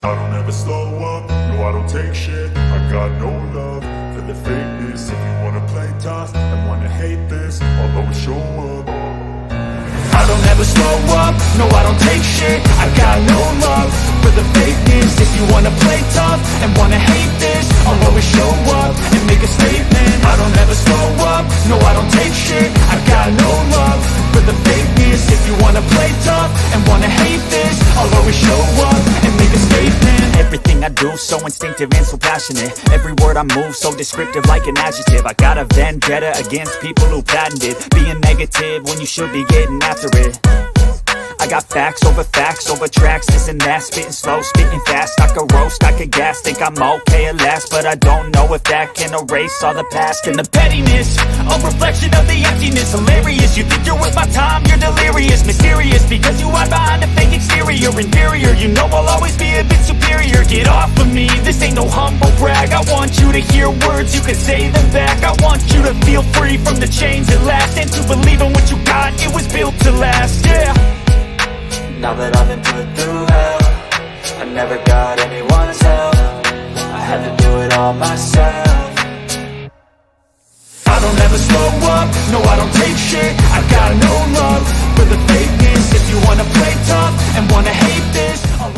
I don't ever slow up, no I don't take shit. I got no love for the fakeness. If you wanna play tough and wanna hate this, I'll always show up. I don't ever slow up, no I don't take shit. I got no love for the fakeness. If you wanna play tough and wanna hate this, I'll always show up and make a statement. I don't ever slow up, no I don't take shit. I got no love for the fakeness. If you wanna play tough and wanna hate this, I'll always show up and make a statement. Everything I do so instinctive and so passionate. Every word I move so descriptive like an adjective. I got a vendetta against people who patented being negative when you should be getting after it. I got facts over tracks, this and that. Spitting slow, spitting fast. I could roast, I could gas. Think I'm okay at last, but I don't know if that can erase all the past. And the pettiness, a reflection of the emptiness. Hilarious, you think you're worth my time, you're delirious. Mysterious, because you hide behind a fake exterior. Inferior, you know I'll always be a bit superior. Get off of me, this ain't no humble brag. I want you to hear words, you can say them back. I want you to feel free from the chains at last, and to believe in what you got, it was built to last, yeah. Now that I've been put through hell, I never got anyone's help. I had to do it all myself. I don't ever slow up, no I don't take shit. I got no love for the fakeness. If you wanna play tough and wanna hate this, I'll